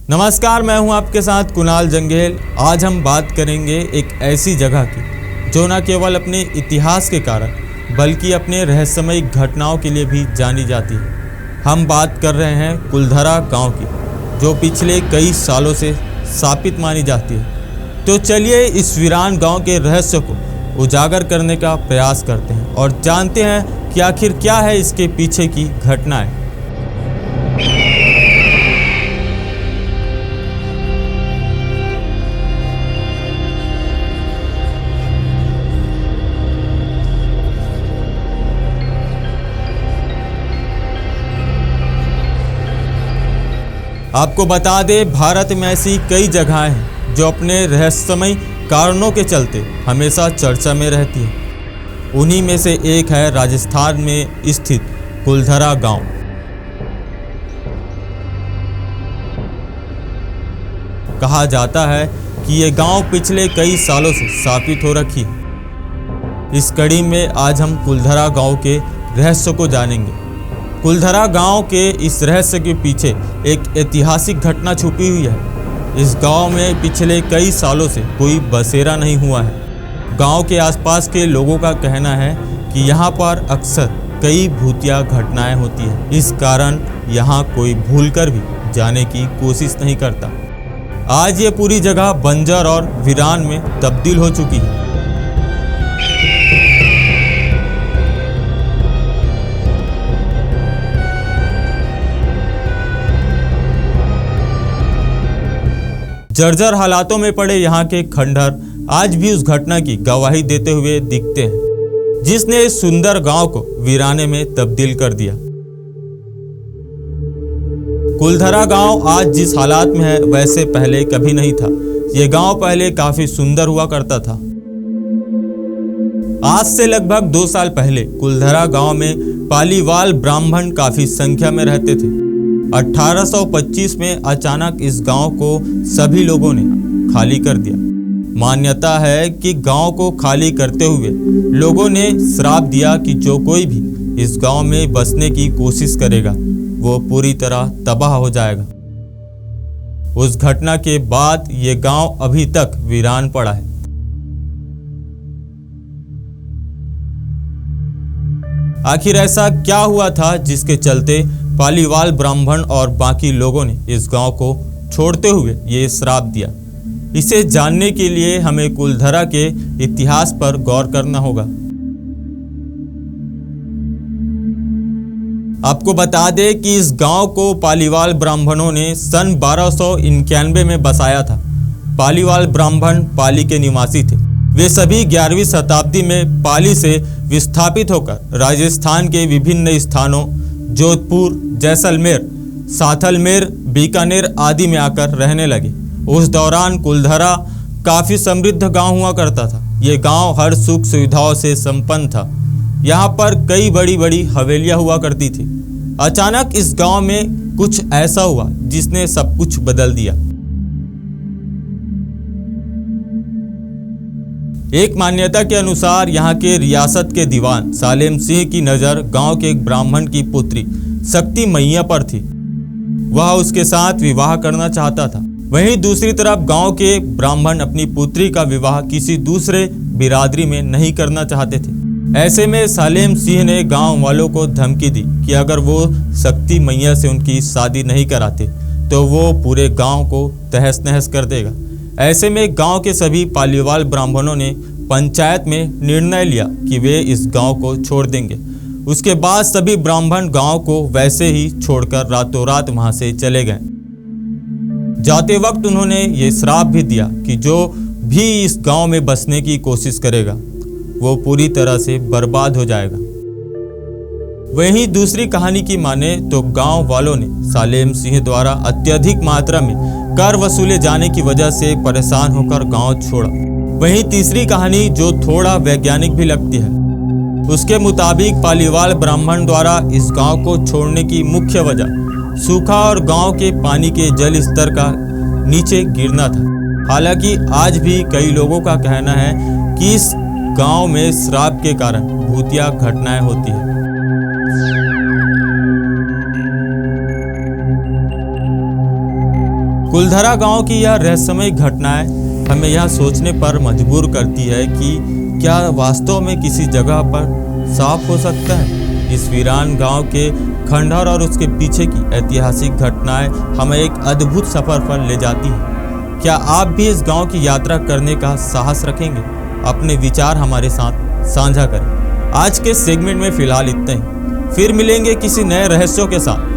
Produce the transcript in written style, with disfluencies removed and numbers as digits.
नमस्कार, मैं हूं आपके साथ कुणाल जंगेल। आज हम बात करेंगे एक ऐसी जगह की जो न केवल अपने इतिहास के कारण बल्कि अपने रहस्यमयी घटनाओं के लिए भी जानी जाती है। हम बात कर रहे हैं कुलधरा गांव की, जो पिछले कई सालों से स्थापित मानी जाती है। तो चलिए इस वीरान गांव के रहस्य को उजागर करने का प्रयास करते हैं और जानते हैं कि आखिर क्या है इसके पीछे की घटनाएं। आपको बता दें, भारत में ऐसी कई जगहें हैं जो अपने रहस्यमयी कारणों के चलते हमेशा चर्चा में रहती हैं। उन्हीं में से एक है राजस्थान में स्थित कुलधरा गांव। कहा जाता है कि ये गांव पिछले कई सालों से स्थापित हो रखी है। इस कड़ी में आज हम कुलधरा गांव के रहस्य को जानेंगे। कुलधरा गांव के इस रहस्य के पीछे एक ऐतिहासिक घटना छुपी हुई है। इस गांव में पिछले कई सालों से कोई बसेरा नहीं हुआ है। गांव के आसपास के लोगों का कहना है कि यहां पर अक्सर कई भूतिया घटनाएं होती हैं। इस कारण यहां कोई भूलकर भी जाने की कोशिश नहीं करता। आज ये पूरी जगह बंजर और वीरान में तब्दील हो चुकी है। जर्जर हालातों में पड़े यहाँ के खंडहर आज भी उस घटना की गवाही देते हुए दिखते हैं जिसने इस सुंदर गांव को वीराने में तब्दील कर दिया। कुलधरा गांव आज जिस हालात में है वैसे पहले कभी नहीं था। ये गांव पहले काफी सुंदर हुआ करता था। आज से लगभग 2 साल पहले कुलधरा गांव में पालीवाल ब्राह्मण काफी संख्या में रहते थे। 1825 में अचानक इस गांव को सभी लोगों ने खाली कर दिया। मान्यता है कि गांव को खाली करते हुए लोगों ने श्राप दिया कि जो कोई भी इस गांव में बसने की कोशिश करेगा वो पूरी तरह तबाह हो जाएगा। उस घटना के बाद ये गांव अभी तक वीरान पड़ा है। आखिर ऐसा क्या हुआ था जिसके चलते पालीवाल ब्राह्मण और बाकी लोगों ने इस गांव को छोड़ते हुए ये श्राप दिया? इसे जानने के लिए हमें कुलधरा के इतिहास पर गौर करना होगा। आपको बता दें कि इस गांव को पालीवाल ब्राह्मणों ने सन 1291 में बसाया था। पालीवाल ब्राह्मण पाली के निवासी थे। वे सभी 11वीं शताब्दी में पाली से विस्थापित होकर राजस्थान के विभिन्न स्थानों जोधपुर, जैसलमेर, साथलमेर, बीकानेर आदि में आकर रहने लगे। उस दौरान कुलधरा काफी समृद्ध गांव हुआ करता था। ये गांव हर सुख सुविधाओं से संपन्न था। यहाँ पर कई बड़ी बड़ी हवेलियां हुआ करती थी। अचानक इस गांव में कुछ ऐसा हुआ जिसने सब कुछ बदल दिया। एक मान्यता के अनुसार यहाँ के रियासत के दीवान सालेम सिंह की नज़र गांव के एक ब्राह्मण की पुत्री शक्ति मैया पर थी। वह उसके साथ विवाह करना चाहता था। वहीं दूसरी तरफ गांव के ब्राह्मण अपनी पुत्री का विवाह किसी दूसरे बिरादरी में नहीं करना चाहते थे। ऐसे में सालेम सिंह ने गांव वालों को धमकी दी कि अगर वो शक्ति मैया से उनकी शादी नहीं कराते तो वो पूरे गांव को तहस नहस कर देगा। ऐसे में गांव के सभी पालीवाल ब्राह्मणों ने पंचायत में निर्णय लिया कि वे इस गांव को छोड़ देंगे। उसके बाद सभी ब्राह्मण गांव को वैसे ही छोड़कर रातों रात वहां से चले गए। जाते वक्त उन्होंने ये श्राप भी दिया कि जो भी इस गांव में बसने की कोशिश करेगा वो पूरी तरह से बर्बाद हो जाएगा। वहीं दूसरी कहानी की माने तो गांव वालों ने सालेम सिंह द्वारा अत्यधिक मात्रा में कर वसूले जाने की वजह से परेशान होकर गांव छोड़ा। वहीं तीसरी कहानी जो थोड़ा वैज्ञानिक भी लगती है, उसके मुताबिक पालीवाल ब्राह्मण द्वारा इस गांव को छोड़ने की मुख्य वजह सूखा और गांव के पानी के जल स्तर का नीचे गिरना था। हालांकि आज भी कई लोगों का कहना है कि इस गांव में श्राप के कारण भूतिया घटनाएं होती है। कुलधरा गांव की यह रहस्यमय घटनाएं हमें यह सोचने पर मजबूर करती है कि क्या वास्तव में किसी जगह पर सांप हो सकता है। इस वीरान गांव के खंडहर और उसके पीछे की ऐतिहासिक घटनाएं हमें एक अद्भुत सफर पर ले जाती हैं। क्या आप भी इस गांव की यात्रा करने का साहस रखेंगे? अपने विचार हमारे साथ साझा करें। आज के सेगमेंट में फिलहाल इतना ही, फिर मिलेंगे किसी नए रहस्यों के साथ।